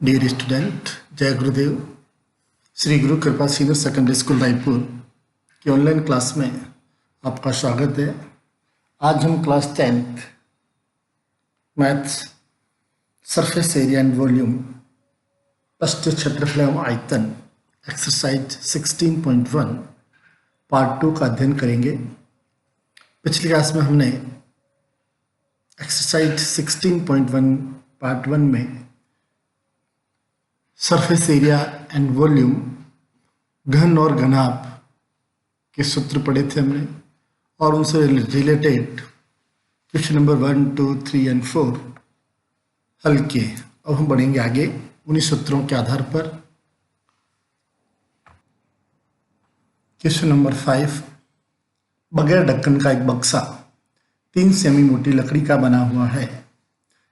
Dear student, जय गुरुदेव। श्री गुरु कृपा senior secondary school Raipur की ऑनलाइन क्लास में आपका स्वागत है। आज हम class 10th maths surface area and volume पृष्ठ क्षेत्रफल एवं आयतन एक्सरसाइज 16.1 पार्ट 2 का अध्ययन करेंगे। पिछली क्लास में हमने एक्सरसाइज 16.1 पार्ट 1 में सरफेस एरिया एंड वॉल्यूम घन और घनाभ के सूत्र पढ़े थे हमने और उनसे रिलेटेड क्वेश्चन नंबर 1, 2, 3 और 4 हल किए। अब हम बढ़ेंगे आगे उन्हीं सूत्रों के आधार पर। क्वेश्चन नंबर 5, बगैर ढक्कन का एक बक्सा 3 सेमी मोटी लकड़ी का बना हुआ है।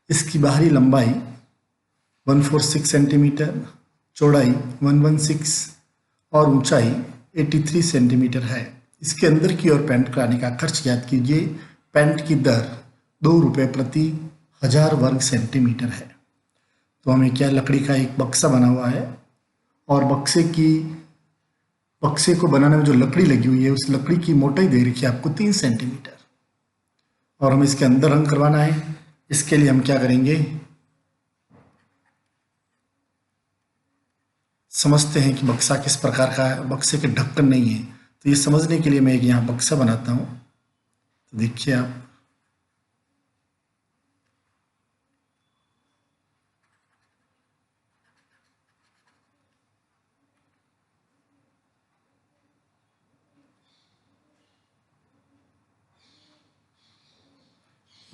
इसकी बाहरी लंबाई 146 सेंटीमीटर, चौड़ाई 116 और ऊंचाई 83 सेंटीमीटर है। इसके अंदर की ओर पेंट कराने का खर्च ज्ञात कीजिए। पेंट की दर 2 रुपये प्रति 1000 वर्ग सेंटीमीटर है। तो हमें क्या, लकड़ी का एक बक्सा बना हुआ है और बक्से को बनाने में जो लकड़ी लगी हुई है उस लकड़ी की मोटाई दे रखी है आपको 3 सेंटीमीटर और हमें इसके अंदर रंग करवाना है। इसके लिए हम क्या करेंगे, समझते हैं कि बक्सा किस प्रकार का है। बक्से के ढक्कन नहीं है, तो ये समझने के लिए मैं एक यहाँ बक्सा बनाता हूँ। तो देखिए आप,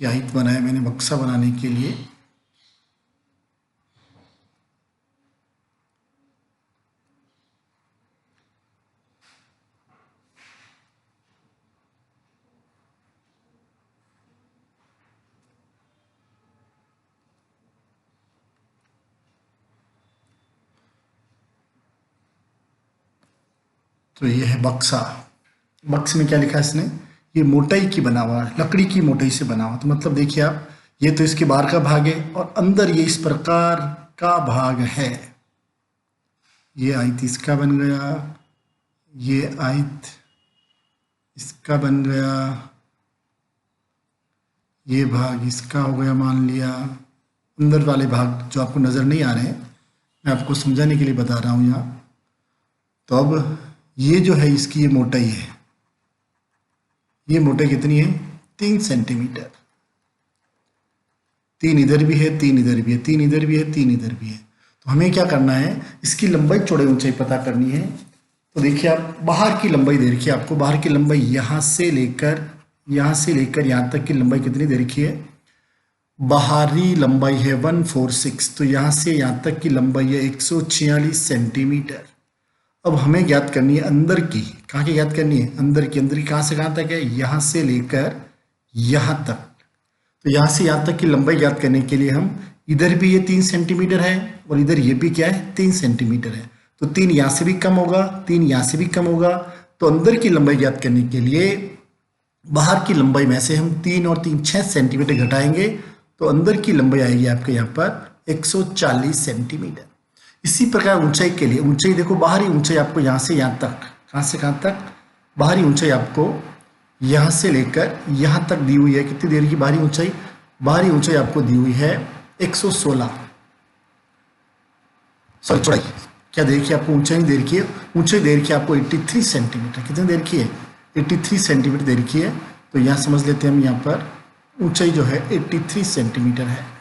यही बनाया मैंने बक्सा बनाने के लिए। तो ये है बक्सा। बक्से में क्या लिखा है इसने, ये मोटाई की बना हुआ है, लकड़ी की मोटाई से बना हुआ। तो मतलब देखिए आप, ये तो इसके बाहर का भाग है और अंदर ये इस प्रकार का भाग है। ये आयत इसका बन गया, ये आयत इसका बन गया, ये भाग इसका हो गया मान लिया। अंदर वाले भाग जो आपको नज़र नहीं आ रहे हैं, मैं आपको समझाने के लिए बता रहा हूँ यहाँ। तो अब ये जो है इसकी ये मोटाई है, ये मोटाई कितनी है, 3 सेंटीमीटर। 3 इधर भी है, 3 इधर भी है, 3 इधर भी है, 3 इधर भी है। तो हमें क्या करना है, इसकी लंबाई चौड़ाई ऊंचाई पता करनी है। तो देखिए आप, बाहर की लंबाई दे रखी है आपको। बाहर की लंबाई यहाँ से लेकर यहाँ तक की लंबाई कितनी दे रखी है, बाहरी लंबाई है 146। तो यहाँ से यहाँ तक की लंबाई है 146 सेंटीमीटर। अब हमें ज्ञात करनी है अंदर की, कहाँ की ज्ञात करनी है, अंदर की कहाँ से कहाँ तक है, यहाँ से लेकर यहाँ तक। तो यहाँ से यहाँ तक की लंबाई ज्ञात करने के लिए हम, इधर भी ये 3 सेंटीमीटर है और इधर ये भी क्या है, 3 सेंटीमीटर है। तो 3 यहाँ से भी कम होगा, 3 यहाँ से भी कम होगा। तो अंदर की लंबाई ज्ञात करने के लिए बाहर की लंबाई में से हम 3 और 3 6 सेंटीमीटर घटाएंगे। तो अंदर की लंबाई आएगी आपके यहाँ पर 140 सेंटीमीटर। इसी प्रकार ऊंचाई के लिए, ऊंचाई देखो, बाहरी ऊंचाई आपको यहाँ से यहाँ तक, कहाँ से कहाँ तक, बाहरी ऊंचाई आपको यहाँ से लेकर यहाँ तक दी हुई है। कितनी देर की बाहरी ऊंचाई, बाहरी ऊंचाई आपको दी हुई है 116। सॉरी, चौड़ाई क्या देर की आपको ऊंचाई देर की है, ऊंचाई देर की आपको 83 सेंटीमीटर। कितनी देर की है, 83 सेंटीमीटर देर की है। तो यहाँ समझ लेते हैं हम, यहाँ पर ऊंचाई जो है 83 सेंटीमीटर है।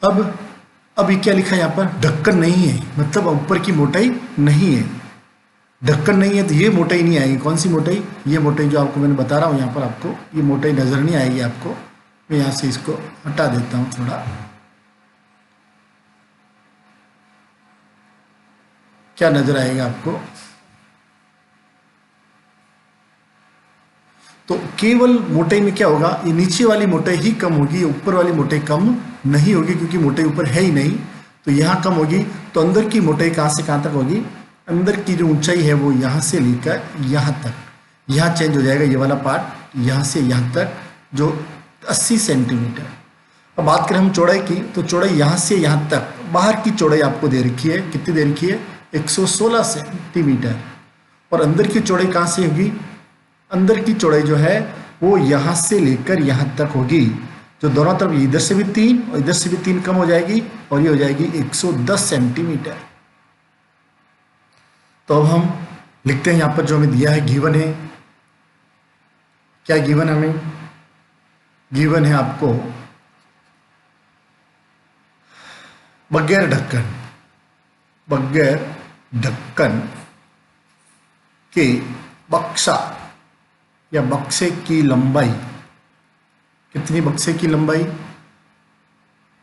अब ये क्या लिखा है यहाँ पर, ढक्कन नहीं है, मतलब ऊपर की मोटाई नहीं है। ढक्कन नहीं है तो ये मोटाई नहीं आएगी। कौन सी मोटाई, ये मोटाई जो आपको मैंने बता रहा हूँ यहाँ पर, आपको ये मोटाई नजर नहीं आएगी आपको। मैं यहाँ से इसको हटा देता हूँ थोड़ा। क्या नजर आएगा आपको, तो केवल मोटाई में क्या होगा, ये नीचे वाली मोटाई ही कम होगी, ऊपर वाली मोटाई कम नहीं होगी, क्योंकि मोटाई ऊपर है ही नहीं। तो यहाँ कम होगी। तो अंदर की मोटाई कहाँ से कहाँ तक होगी, अंदर की जो ऊंचाई है वो यहाँ से लेकर यहाँ तक, यहाँ चेंज हो जाएगा ये वाला पार्ट, यहाँ से यहाँ तक जो 80 सेंटीमीटर। अब बात करें हम चौड़ाई की, तो चौड़ाई यहाँ से यहाँ तक बाहर की चौड़ाई आपको दे रखी है, कितनी दे रखी है 116 सेंटीमीटर। और अंदर की चौड़ाई कहाँ से होगी, अंदर की चौड़ाई जो है वो यहाँ से लेकर यहाँ तक होगी, जो दोनों तरफ इधर से भी 3 और इधर से भी 3 कम हो जाएगी और ये हो जाएगी 110 सेंटीमीटर। तो अब हम लिखते हैं यहाँ पर जो हमें दिया है, गिवन है, क्या गिवन है हमें, गिवन है आपको बगैर ढक्कन, बगैर ढक्कन के बक्सा या बक्से की लंबाई, कितनी बक्से की लंबाई,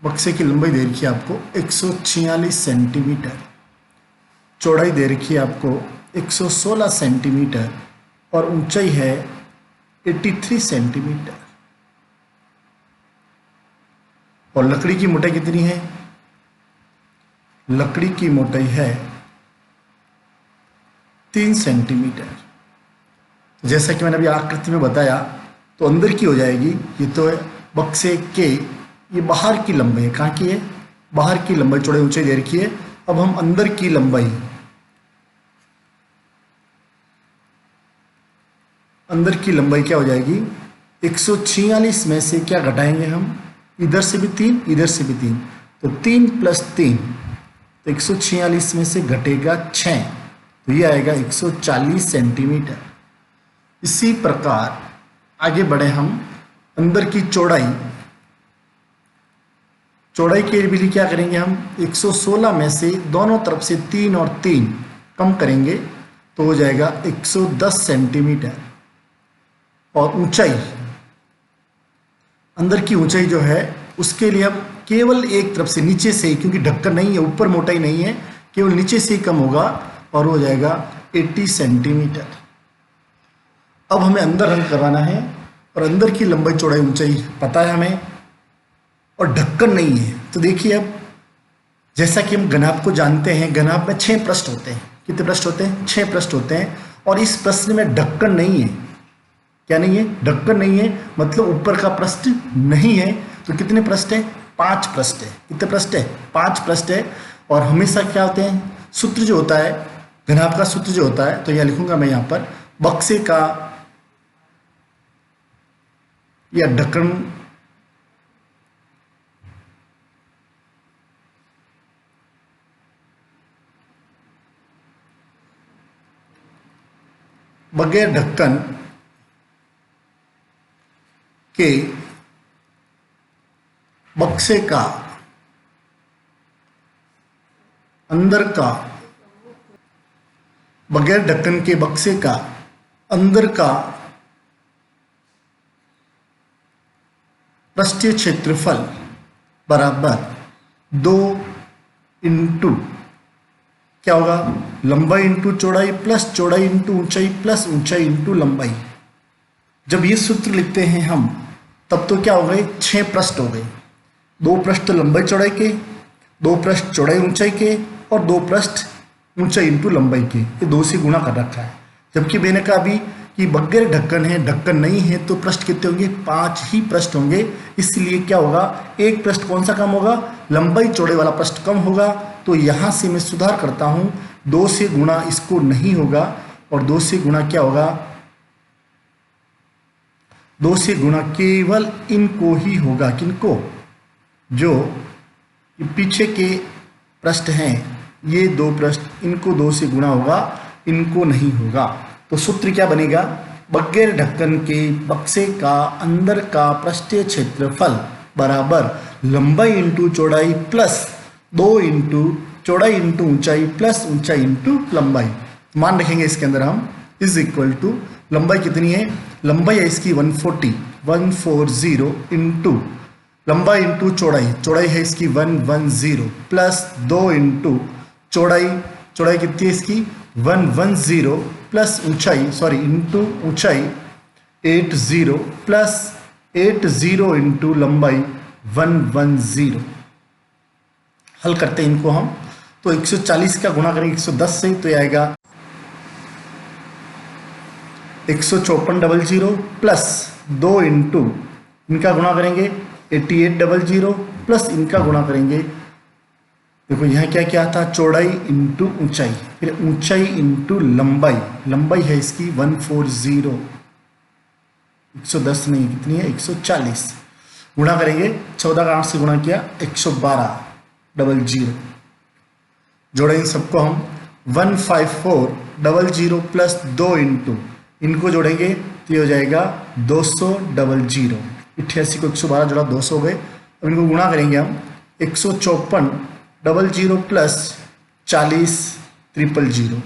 बक्से की लंबाई दे रखी है आपको 146 सेंटीमीटर, चौड़ाई दे रखी है आपको 116 सेंटीमीटर और ऊंचाई है 83 सेंटीमीटर। और लकड़ी की मोटाई कितनी है, लकड़ी की मोटाई है 3 सेंटीमीटर। जैसा कि मैंने अभी आकृति में बताया, तो अंदर की हो जाएगी, ये तो है बक्से के, ये बाहर की लंबाई है, कहाँ की है, बाहर की लंबाई, चौड़ाई ऊंचाई दे रखी है। अब हम अंदर की लंबाई, अंदर की लंबाई क्या हो जाएगी, 146 में से क्या घटाएंगे हम, इधर से भी 3 इधर से भी 3, तो 3 + 3, तो 146 में से घटेगा 6, तो ये आएगा 140 सेंटीमीटर। इसी प्रकार आगे बढ़े हम, अंदर की चौड़ाई, चौड़ाई के लिए क्या करेंगे हम, 116 में से दोनों तरफ से 3 और 3 कम करेंगे तो हो जाएगा 110 सेंटीमीटर। और ऊंचाई, अंदर की ऊंचाई जो है उसके लिए हम केवल एक तरफ से, नीचे से ही, क्योंकि ढक्कन नहीं है, ऊपर मोटाई नहीं है, केवल नीचे से ही कम होगा और हो जाएगा 80 सेंटीमीटर। अब हमें अंदर रंग करवाना है और अंदर की लंबाई चौड़ाई ऊंचाई पता है हमें और ढक्कन नहीं है। तो देखिए, अब जैसा कि हम घनाभ को जानते हैं, घनाभ में 6 पृष्ठ होते हैं, कितने पृष्ठ होते हैं, 6 पृष्ठ होते हैं। और इस प्रश्न में ढक्कन नहीं है, क्या नहीं है, ढक्कन नहीं है, मतलब ऊपर का पृष्ठ नहीं है। तो कितने पृष्ठ है, 5 पृष्ठ है, कितने पृष्ठ है, 5 पृष्ठ है। और हमेशा क्या होते हैं, सूत्र जो होता है, घनाभ का सूत्र जो होता है, तो यह लिखूंगा मैं यहाँ पर, बक्से का या ढक्कन बगैर ढक्कन के बक्से का अंदर का, बगैर ढक्कन के बक्से का अंदर का पृष्ठीय क्षेत्रफल बराबर 2 इंटू क्या होगा, लंबाई इंटू चौड़ाई प्लस चौड़ाई इंटू ऊंचाई प्लस ऊंचाई इंटू लंबाई। जब ये सूत्र लिखते हैं हम, तब तो क्या हो गए, 6 पृष्ठ हो गए, 2 पृष्ठ लंबाई चौड़ाई के, 2 पृष्ठ चौड़ाई ऊंचाई के और 2 पृष्ठ ऊंचाई इंटू लंबाई के, ये 2 से गुणा कर रखा है। जबकि मैंने कहा अभी कि बगैर ढक्कन है, ढक्कन नहीं है, तो पृष्ठ कितने होंगे, 5 ही पृष्ठ होंगे। इसलिए क्या होगा, एक पृष्ठ कौन सा कम होगा, लंबाई चौड़ाई वाला पृष्ठ कम होगा। तो यहाँ से मैं सुधार करता हूँ, 2 से गुणा इसको नहीं होगा और 2 से गुणा क्या होगा, 2 से गुणा केवल इनको ही होगा, किनको, जो पीछे के पृष्ठ हैं, ये 2 पृष्ठ, इनको 2 से गुणा होगा, इनको नहीं होगा। तो सूत्र क्या बनेगा, बगैर ढक्कन के बक्से का अंदर का पृष्ठीय क्षेत्रफल बराबर लंबाई इंटू चौड़ाई प्लस 2 इंटू चौड़ाई इंटू ऊंचाई प्लस ऊंचाई इंटू लंबाई। मान रखेंगे इसके अंदर हम, इज इक्वल टू, लंबाई कितनी है, लंबाई है इसकी 140 इंटू लंबाई इंटू चौड़ाई, चौड़ाई है इसकी 110 प्लस 2 इंटू चौड़ाई, चौड़ाई कितनी है इसकी 110 प्लस ऊंचाई, सॉरी इंटू ऊंचाई 80 प्लस 80 इंटू लंबाई 110। हल करते हैं इनको हम, तो 140 का गुणा करेंगे 110 से, तो ये आएगा 15400 प्लस 2 इंटू इनका गुणा करेंगे 8800 प्लस इनका गुणा करेंगे। देखो यहाँ क्या क्या था, चौड़ाई इंटू ऊंचाई, फिर ऊंचाई इंटू लंबाई, लंबाई है इसकी 140, 110 नहीं, कितनी है 140, गुणा करेंगे 14 का 8 से गुणा किया 11200, जोड़े इन सबको हम 15400 प्लस 2 इंटू इनको जोड़ेंगे तो ये हो जाएगा 200, 88 को 112 जोड़ा 200 हो गए। अब इनको गुणा करेंगे हम 15400 प्लस 40000,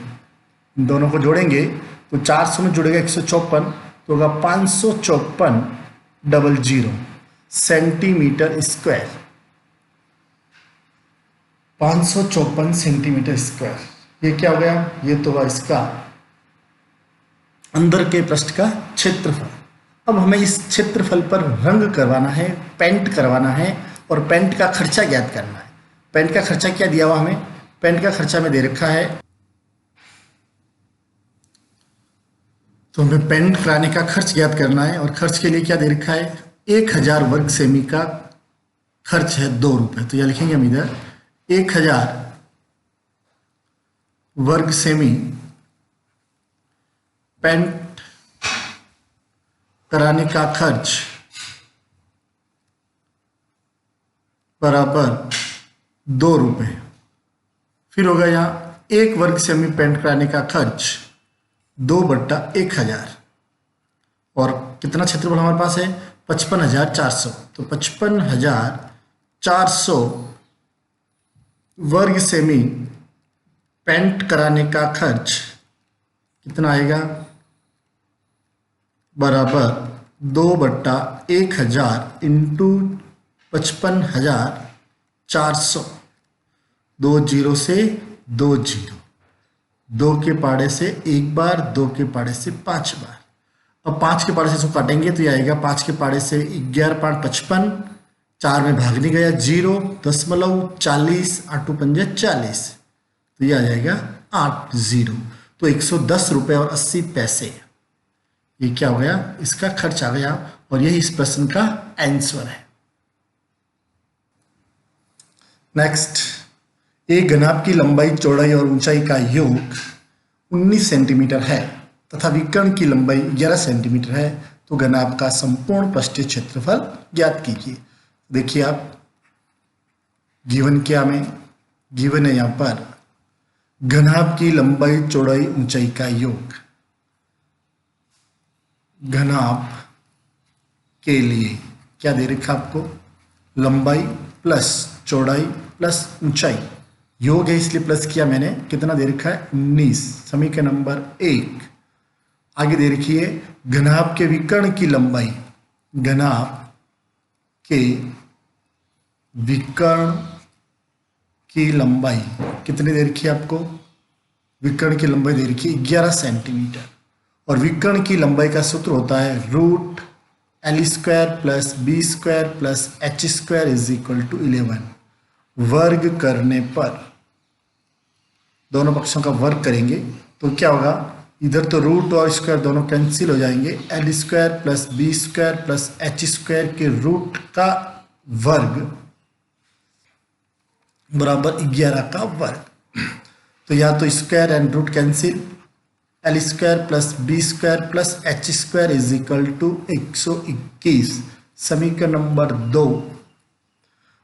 इन दोनों को जोड़ेंगे तो 400 में जुड़ेगा 154 तो होगा 55400 सेंटीमीटर स्क्वायर, 554 सेंटीमीटर स्क्वायर। ये क्या हो गया, ये तो हुआ इसका अंदर के पृष्ठ का क्षेत्रफल। अब हमें इस क्षेत्रफल पर रंग करवाना है, पेंट करवाना है और पेंट का खर्चा ज्ञात करना है। पेंट का खर्चा क्या दिया हुआ हमें, पेंट का खर्चा में दे रखा है, तो हमें पेंट कराने का खर्च ज्ञात करना है और खर्च के लिए क्या दे रखा है, 1000 वर्ग सेमी का खर्च है 2 रुपये। तो यह लिखेंगे हम इधर 1000 वर्ग सेमी पेंट कराने का खर्च बराबर 2 रुपये। फिर होगा यहाँ 1 वर्ग सेमी पेंट कराने का खर्च 2/1000 और कितना क्षेत्रफल हमारे पास है 55,400, तो 55,400 वर्ग सेमी पेंट कराने का खर्च कितना आएगा, बराबर 2/1000 इंटू 55,400, 2 जीरो से 2 जीरो, 2 के पाड़े से 1 बार, 2 के पाड़े से 5 बार। अब 5 के पाड़े से इसको काटेंगे तो ये आएगा 5 के पाड़े से 11 5 55, 4 में भाग नहीं गया 0, 0.40, 8 पंजे 40, तो ये आ जाएगा 80, तो 110 रुपये और 80 पैसे। ये क्या हो गया, इसका खर्च आ गया और यही इस प्रश्न का आंसर है। नेक्स्ट, एक घनाभ की लंबाई, चौड़ाई और ऊंचाई का योग 19 सेंटीमीटर है तथा विकर्ण की लंबाई 11 सेंटीमीटर है, तो घनाभ का संपूर्ण पृष्ठीय क्षेत्रफल ज्ञात कीजिए। देखिए आप, गिवन क्या में गिवन है यहाँ पर घनाभ की लंबाई, चौड़ाई, ऊंचाई का योग। घनाभ के लिए क्या दे रखा आपको, लंबाई प्लस चौड़ाई प्लस ऊंचाई, योग है इसलिए प्लस किया मैंने, कितना दे रखा है 19, समीकरण नंबर 1। आगे दे रखी है घनाभ के विकर्ण की लंबाई, घनाभ के विकर्ण की लंबाई कितनी दे रखी है आपको, विकर्ण की लंबाई दे रखी है 11 सेंटीमीटर और विकर्ण की लंबाई का सूत्र होता है √L² plus B² plus H² is equal to 11। वर्ग करने पर दोनों पक्षों का वर्ग करेंगे तो क्या होगा, इधर तो रूट और स्क्वायर दोनों कैंसिल हो जाएंगे, L² plus B² plus H² के रूट का वर्ग बराबर 11 का वर्ग। तो या तो square and root cancel, L² plus B² plus H² is equal to 121, समीकरण नंबर 2।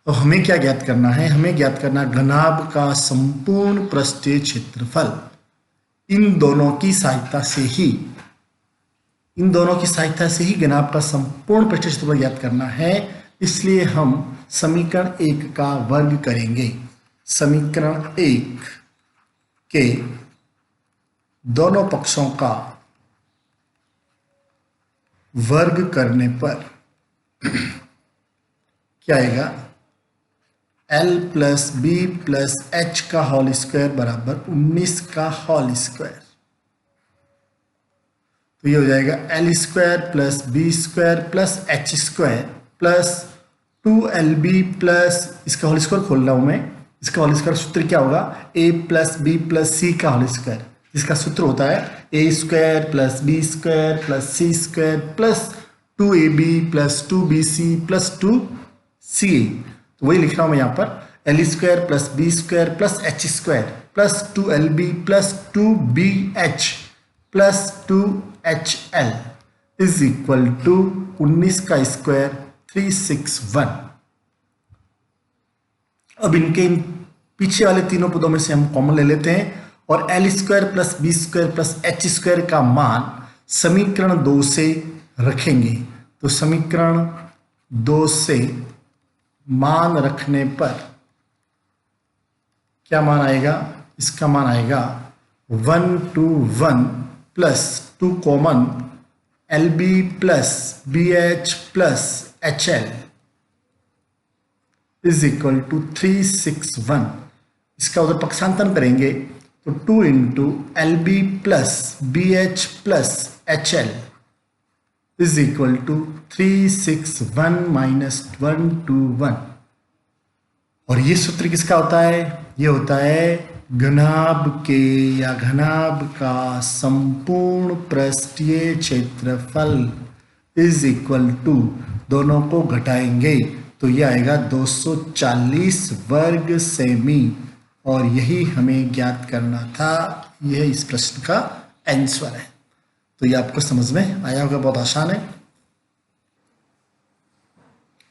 तो हमें क्या ज्ञात करना है, हमें ज्ञात करना घनाभ का संपूर्ण पृष्ठीय क्षेत्रफल। इन दोनों की सहायता से ही घनाभ का संपूर्ण पृष्ठीय क्षेत्रफल ज्ञात करना है, इसलिए हम समीकरण 1 का वर्ग करेंगे। समीकरण 1 के दोनों पक्षों का वर्ग करने पर क्या आएगा, L plus B plus H का होल स्क्वायर बराबर 19 का होल स्क्वायर। तो ये हो जाएगा L² plus B² plus H² plus 2LB plus, इसका होल स्क्वायर खोल रहा हूं मैं, इसका होल स्क्वायर सूत्र क्या होगा, A plus B plus C का होल स्क्वायर, जिसका सूत्र होता है A square plus B square plus C square plus 2ab plus 2bc plus 2ca। तो वही लिख रहा हूं मैं यहाँ पर, L square plus B square plus H square plus 2lb plus 2bh plus 2hl is equal to 19 का square 361। अब इनके पीछे वाले तीनों पदों में से हम कॉमन ले लेते हैं और L square plus B square plus H square का मान समीकरण 2 से रखेंगे। तो समीकरण 2 से मान रखने पर क्या मान आएगा? इसका मान आएगा 1 to 1 plus 2 common LB plus BH plus HL is equal to 361। इसका उधर पक्षांतरण करेंगे तो 2 into LB plus BH plus HL is equal to 361 minus 121। और ये सूत्र किसका होता है? ये होता है घनाभ के या घनाभ का संपूर्ण पृष्ठीय क्षेत्रफल इज इक्वल टू, दोनों को घटाएंगे तो ये आएगा 240 वर्ग सेमी। और यही हमें ज्ञात करना था। यह इस प्रश्न का आंसर है। तो ये आपको समझ में आया होगा, बहुत आसान है।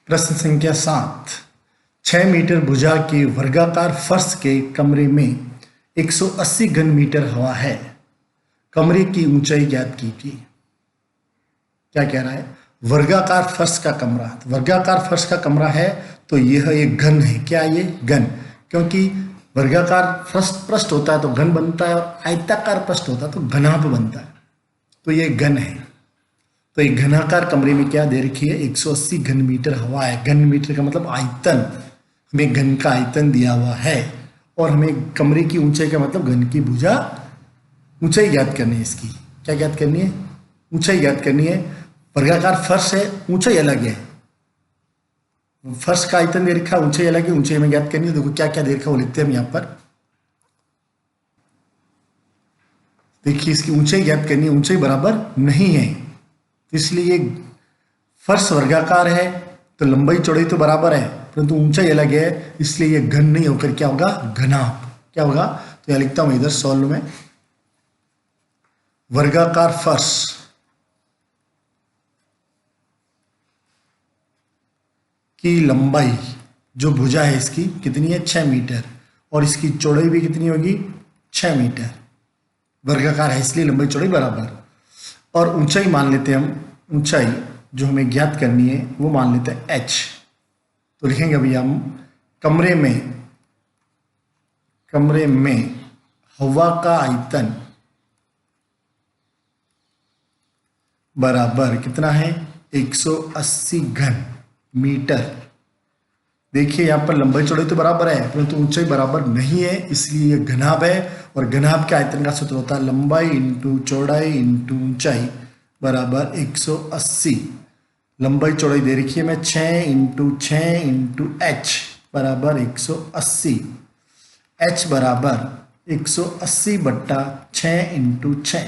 प्रश्न संख्या 7, 6 मीटर भुजा के वर्गाकार फर्श के कमरे में 180 घन मीटर हवा है, कमरे की ऊंचाई ज्ञात कीजिए। क्या कह रहा है? वर्गाकार फर्श का कमरा। तो वर्गाकार फर्श का कमरा है तो यह एक घन है। क्या ये घन? क्योंकि वर्गाकार पृष्ठ होता है तो घन बनता है और आयताकार पृष्ठ होता है तो घनाभ बनता है। तो ये घन है। तो एक घनाकार कमरे में क्या दे रखी है? 180 घन मीटर हवा है। घन मीटर का मतलब आयतन, हमें घन का आयतन दिया हुआ है और हमें कमरे की ऊंचाई का मतलब घन की भुजा ऊंचाई ज्ञात करनी है। इसकी क्या ज्ञात करनी है? ऊंचाई ज्ञात करनी है। वर्गाकार फर्श है, ऊंचाई अलग है। फर्श का आयतन दे रखा, ऊंचाई अलग है, ऊंचाई में ज्ञात करनी है। देखो क्या क्या दे रखा वो लिखते हैं हम यहाँ पर। देखिए इसकी ऊंचाई ज्ञात करनी है, ऊंचाई बराबर नहीं है इसलिए फर्श वर्गाकार है तो लंबाई चौड़ाई तो बराबर है परंतु ऊंचाई अलग है, इसलिए ये घन नहीं होकर क्या होगा? घनाभ। क्या होगा? तो यह लिखता हूं इधर सॉल्व में, वर्गाकार फर्श की लंबाई जो भुजा है इसकी कितनी है? 6 मीटर और इसकी चौड़ाई भी कितनी होगी? 6 मीटर। वर्गाकार है इसलिए लंबाई चौड़ाई बराबर। और ऊंचाई मान लेते हैं हम, ऊंचाई जो हमें ज्ञात करनी है वो मान लेते हैं h। तो लिखेंगे अभी हम कमरे में हवा का आयतन बराबर कितना है? 180 घन मीटर। देखिए यहाँ पर लंबाई चौड़ाई तो बराबर है परंतु ऊंचाई बराबर नहीं है, इसलिए ये घनाभ है। और घनाभ के आयतन का सूत्र होता है लंबाई इंटू चौड़ाई इंटू ऊंचाई बराबर 180। लंबाई चौड़ाई दे रखी है मैं 6 इंटू 6 इंटू h बराबर 180। h बराबर 180 बट्टा 6 इंटू 6।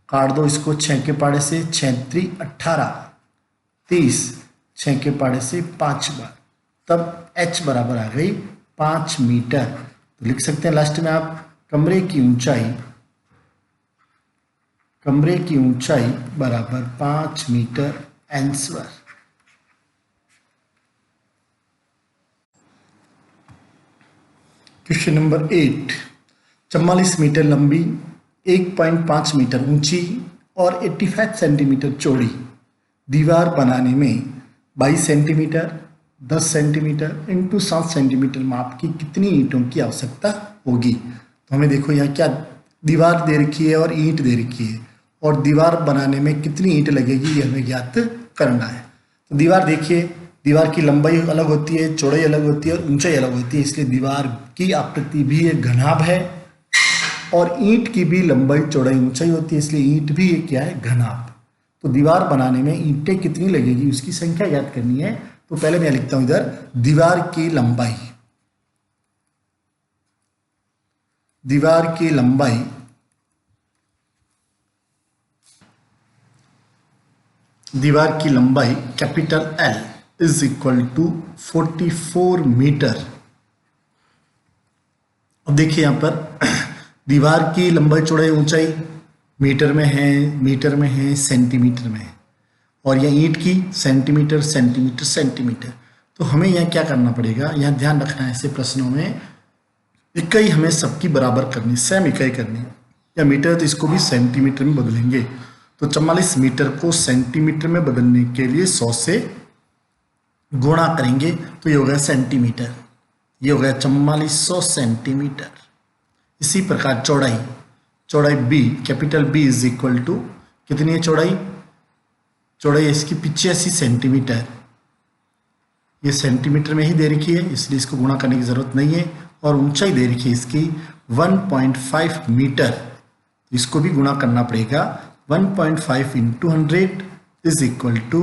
काट दो इसको 6 के पाड़े से, 6 3 18 30, 6 के पाड़े से 5 बार, तब h बराबर आ गई 5 मीटर। तो लिख सकते हैं लास्ट में आप कमरे की ऊंचाई बराबर 5 metre answer. Question number 8, 44 metre लंबी, 1.5 मीटर ऊंची और 85 सेंटीमीटर चौड़ी दीवार बनाने में 22 सेंटीमीटर 10 सेंटीमीटर इंटू 7 सेंटीमीटर माप की कितनी ईंटों की आवश्यकता होगी? तो हमें देखो यहाँ क्या दीवार दे रखी है और ईंट दे रखी है और दीवार बनाने में कितनी ईंट लगेगी ये हमें ज्ञात करना है। तो दीवार देखिए, दीवार की लंबाई अलग होती है, चौड़ाई अलग होती है और ऊंचाई अलग होती है, इसलिए दीवार की आकृति भी एक घनाभ है। और ईंट की भी लंबाई चौड़ाई ऊंचाई होती है, इसलिए ईंट भी एक क्या है? घनाभ। तो दीवार बनाने में ईंटें कितनी लगेगी उसकी संख्या ज्ञात करनी है। तो पहले मैं लिखता हूं इधर दीवार की लंबाई दीवार की लंबाई capital L is equal to 44 metre. अब देखिए यहाँ पर दीवार की लंबाई चौड़ाई ऊंचाई मीटर में है सेंटीमीटर में है, और यह ईंट की सेंटीमीटर सेंटीमीटर सेंटीमीटर। तो हमें यहाँ क्या करना पड़ेगा, यहाँ ध्यान रखना है ऐसे प्रश्नों में इकाई हमें सबकी बराबर करनी, सेम इकाई करनी है। या मीटर तो इसको भी सेंटीमीटर में बदलेंगे, तो 44 मीटर को सेंटीमीटर में बदलने के लिए 100 से गुणा करेंगे, तो ये हो गया सेंटीमीटर, ये हो गया 4400 सेंटीमीटर। इसी प्रकार चौड़ाई B capital B is equal to कितनी है चौड़ाई इसकी 85 सेंटीमीटर। ये सेंटीमीटर में ही दे रखी है, इसलिए इसको गुणा करने की जरूरत नहीं है। और ऊंचाई दे रखी है इसकी 1.5 मीटर, इसको भी गुणा करना पड़ेगा। 1.5 इंटू 100 इज इक्वल टू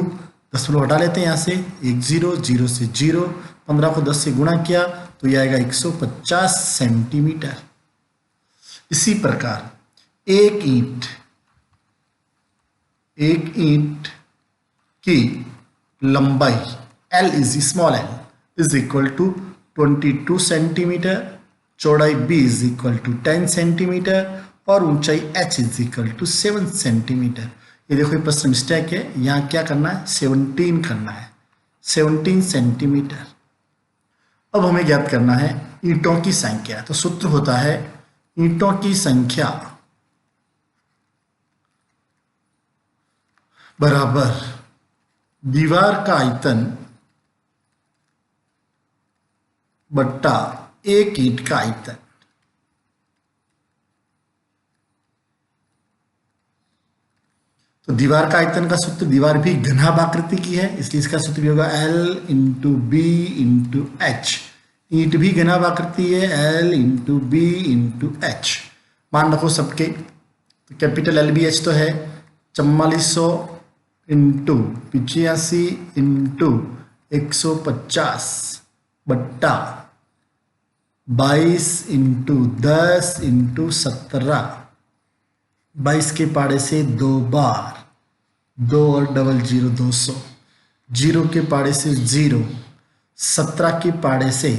10 हटा लेते हैं यहाँ से, 1 0 0 से 0, 15 को 10 से गुणा किया तो यह आएगा 150 सेंटीमीटर। इसी प्रकार एक ईंट की लंबाई L small l is equal to 22 centimetre, चौड़ाई B is equal to 10 centimetre और ऊंचाई H is equal to 7 centimetre. ये देखो ये प्रश्न मिस्टेक है, यहाँ क्या करना है 17 करना है, 17 सेंटीमीटर। अब हमें ज्ञात करना है ईंटों की संख्या। तो सूत्र होता है ईंटों की संख्या बराबर दीवार का आयतन बट्टा एक ईंट का आयतन। तो दीवार का आयतन का सूत्र, दीवार भी घनाभ आकृति की है इसलिए इसका सूत्र भी होगा L into B into H. ईंट भी घनाभ आकृति है, L into B into H. मान रखो सबके, तो कैपिटल L बी एच तो है 4400 इंटू 85 इंटू 150 बट्टा 22 इंटू 10 इंटू 17। 22 के पाड़े से 2 बार, 2 और डबल 0 200, 0 के पाड़े से 0, 17 के पाड़े से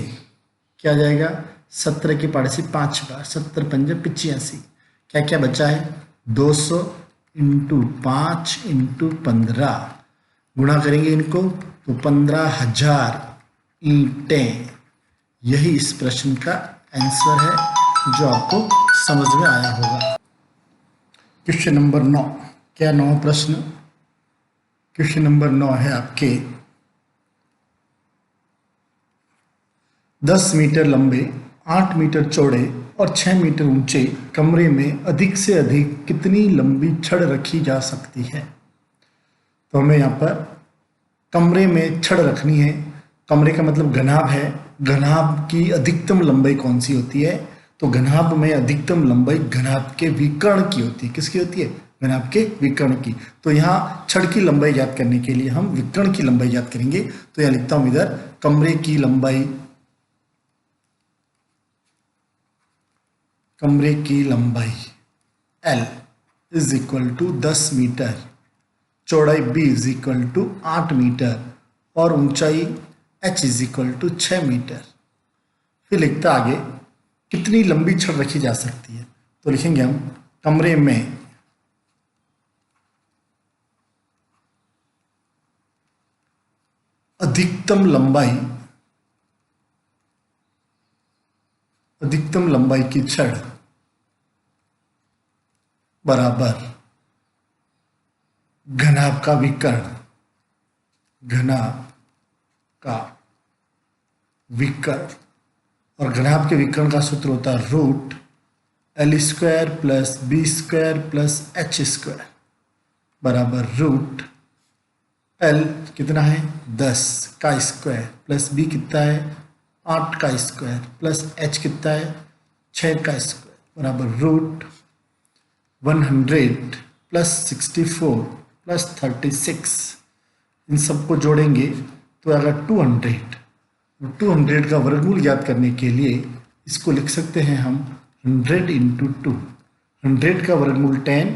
क्या जाएगा 17 के पाड़े से 5 बार, 70 पंजे 85। क्या क्या बचा है 200 इंटू 5 इंटू 15, गुणा करेंगे इनको तो 15,000 ईंटें। यही इस प्रश्न का आंसर है जो आपको समझ में आया होगा। क्वेश्चन नंबर 9, क्या 9 प्रश्न? क्वेश्चन नंबर 9 है आपके 10 मीटर लंबे, 8 मीटर चौड़े और 6 मीटर ऊंचे कमरे में अधिक से अधिक कितनी लंबी छड़ रखी जा सकती है? तो हमें यहाँ पर कमरे में छड़ रखनी है। कमरे का मतलब घनाभ है, घनाभ की अधिकतम लंबाई कौन सी होती है? तो घनाभ में अधिकतम लंबाई घनाभ के विकर्ण की होती है। किसकी होती है? घनाभ के विकर्ण की। तो यहाँ छड़ की लंबाई ज्ञात करने के लिए हम विकर्ण की लंबाई ज्ञात करेंगे। तो यहाँ लिखता हूं इधर कमरे की लंबाई L is equal to 10 metre, चौड़ाई B is equal to 8 metre और ऊंचाई H is equal to 6 metre. फिर लिखता आगे कितनी लंबी छड़ रखी जा सकती है? तो लिखेंगे हम कमरे में अधिकतम लंबाई की छड़ बराबर घनाभ का विकर्ण, और घनाभ के विकर्ण का सूत्र होता है root L² plus B² plus H² बराबर रूट L कितना है 10 का स्क्वायर प्लस B कितना है 8 का स्क्वायर प्लस H कितना है 6 का स्क्वायर बराबर रूट 100 प्लस 64 प्लस 36। इन सबको जोड़ेंगे तो अगर 200 का वर्गमूल ज्ञात करने के लिए इसको लिख सकते हैं हम 100 इंटू 2। 100 का वर्गमूल 10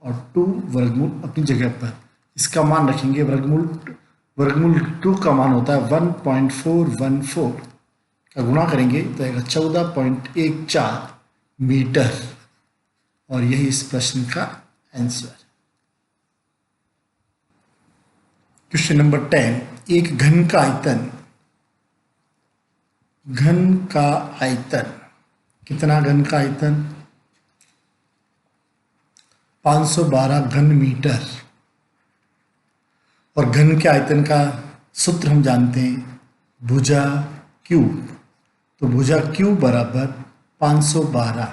और 2 वर्गमूल अपनी जगह पर इसका मान रखेंगे वर्गमूल 2 का मान होता है 1.414 का गुणा करेंगे तो आएगा 14.14 मीटर, और यही इस प्रश्न का आंसर। क्वेश्चन नंबर 10, एक घन का आयतन कितना? घन का आयतन 512 घन मीटर, और घन के आयतन का सूत्र हम जानते हैं भुजा क्यूब। तो भुजा क्यूब बराबर 512,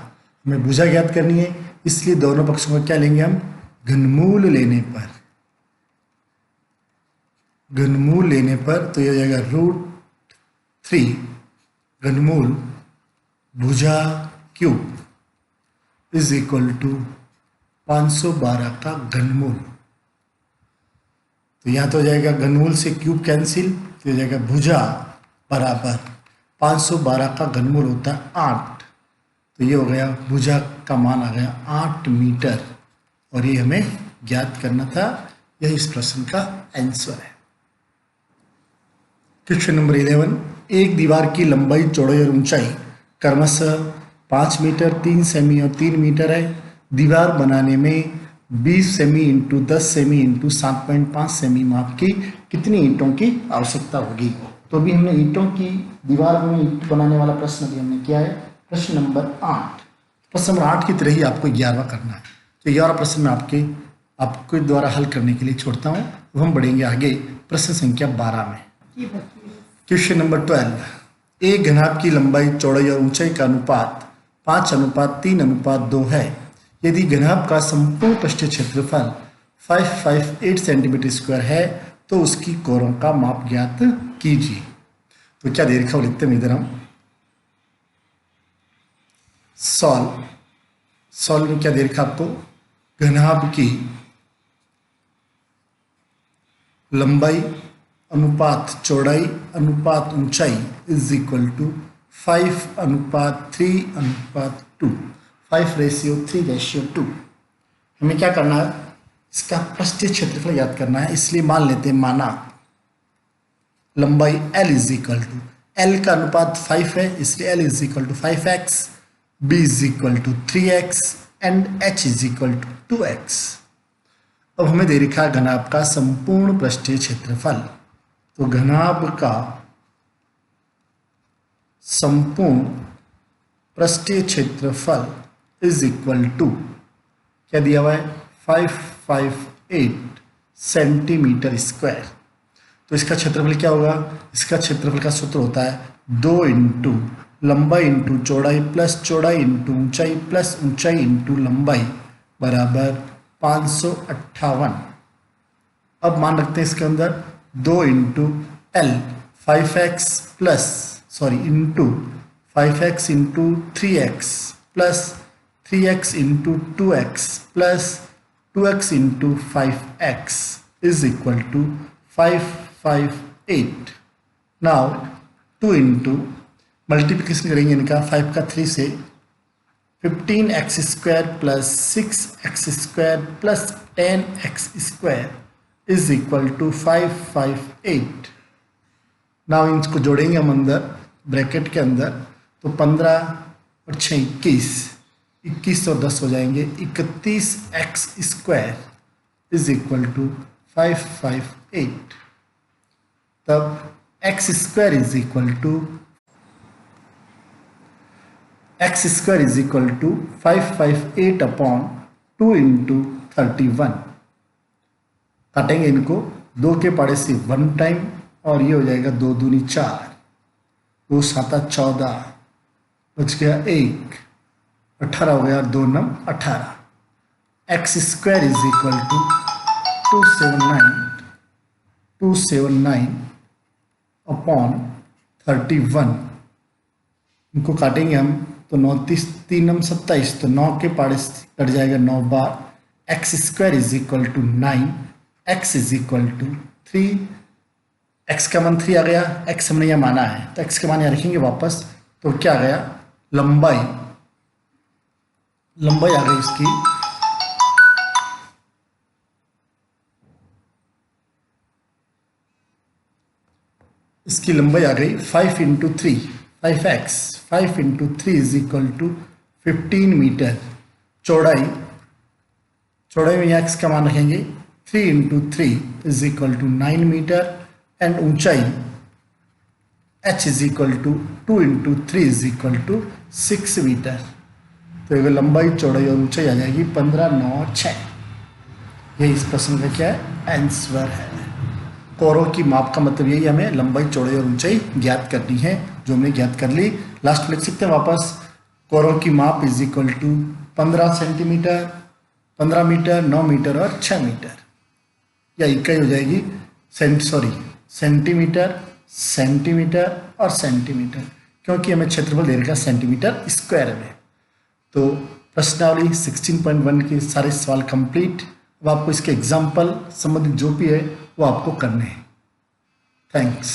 हमें भुजा ज्ञात करनी है, इसलिए दोनों पक्षों का क्या लेंगे हम? घनमूल लेने पर तो यह हो जाएगा √3 घनमूल भुजा क्यूब इज इक्वल टू 512 का घनमूल। तो यहाँ तो हो जाएगा घनमूल से क्यूब कैंसिल, तो हो जाएगा भुजा बराबर 512 का घनमूल होता है 8, तो ये हो गया भुजा का मान आ गया 8 मीटर, और ये हमें ज्ञात करना था। यही इस प्रश्न का आंसर है। क्वेश्चन नंबर 11, एक दीवार की लंबाई, चौड़ाई और ऊंचाई क्रमशः 5 मीटर, 3 सेमी और 3 मीटर है। दीवार बनाने में 20 semi into 10 semi into 7.5 semi माप की कितनी ईंटों की आवश्यकता होगी? तो अभी हमने ईंटों की दीवार में ईंट बनाने वाला प्रश्न अभी हमने किया है, प्रश्न नंबर 8। प्रश्न नंबर 8 की तरह ही आपको 11वां करना है। तो 11वां प्रश्न मैं आपके द्वारा हल करने के लिए छोड़ता हूँ। अब हम बढ़ेंगे आगे प्रश्न संख्या 12 में। क्वेश्चन नंबर 12, एक घनाभ की लंबाई, चौड़ाई और ऊंचाई का अनुपात 5:3:2 है। यदि घनाभ का संपूर्ण पृष्ठीय क्षेत्रफल 558 सेंटीमीटर स्क्वायर है तो उसकी कोरों का माप ज्ञात कीजिए। तो क्या दे रखा है लिखते हैं इधर हम। सॉल्व में क्या दे रखा आपको? घनाभ की लंबाई अनुपात चौड़ाई अनुपात ऊंचाई इज इक्वल टू 5:3:2, 5:3:2। हमें क्या करना है? इसका पृष्ठीय क्षेत्रफल याद करना है, इसलिए मान लेते हैं, माना लंबाई L is equal to, L का अनुपात 5 है इसलिए L is equal to 5x, B is equal to 3x and H is equal to 2x। अब हमें दे रखा है घनाभ का संपूर्ण पृष्ठीय क्षेत्रफल। तो घनाभ का संपूर्ण पृष्ठीय क्षेत्रफल इज इक्वल टू क्या दिया हुआ है? 558 सेंटीमीटर स्क्वायर। तो इसका क्षेत्रफल क्या होगा? इसका क्षेत्रफल का सूत्र होता है 2 इंटू लंबाई इंटू चौड़ाई प्लस चौड़ाई इंटू ऊंचाई प्लस ऊंचाई इंटू लंबाई बराबर 558। अब मान रखते हैं इसके अंदर 2 into L 5x into 5x into 3x plus 3x into 2x plus 2x into 5x is equal to 558। Now 2 into multiplication करेंगे इनका 5 का 3 से 15x square plus 6x square plus 10x square is equal to 558। Now इनको जोड़ेंगे हम अंदर bracket के अंदर, तो 15 और 6 21 और 10 हो जाएंगे 31x square is equal to 558। तब x square is equal to 558 upon 2 into 31। काटेंगे इनको 2 के पाड़े से 1 टाइम और ये हो जाएगा 2 दूनी 4, 2 7 14, बच गया 1, 18 हो गया, 2 9 18। X square is equal to 279 upon 31। इनको काटेंगे हम तो 9 3 9 27, तो 9 के पाड़े कट जाएगा 9 बार। X square is equal to 9, X is equal to 3, X का मान 3 आ गया, एक्स हमने यहाँ माना है तो एक्स का मान यहाँ रखेंगे वापस, तो क्या आ गया? लंबाई आ गई इसकी इसकी लंबाई आ गई 5 into 3 5x 5 into 3 is equal to 15 metre. चौड़ाई में यहाँ x का मान रखेंगे 3 into 3 is equal to 9 metre and ऊंचाई h is equal to 2 into 3 is equal to 6 metre. तो ये लंबाई चौड़ाई और ऊंचाई आ जाएगी 15, 9, 6। यही इस प्रश्न का क्या है आंसर है। कोरों की माप का मतलब यही हमें लंबाई चौड़ाई और ऊंचाई ज्ञात करनी है, जो हमने ज्ञात कर ली। लास्ट में लिख सकते हैं वापस, कोरों की माप is equal to 15 centimetre, 15 metre, 9 metre और 6 मीटर। या इकाई हो जाएगी सेंटीमीटर, सेंटीमीटर और सेंटीमीटर, क्योंकि हमें क्षेत्रफल दे रखा है सेंटीमीटर स्क्वायर में। तो प्रश्नावली 16.1 के सारे सवाल कंप्लीट। अब आपको इसके एग्जाम्पल संबंधित जो भी है वो आपको करने हैं। थैंक्स।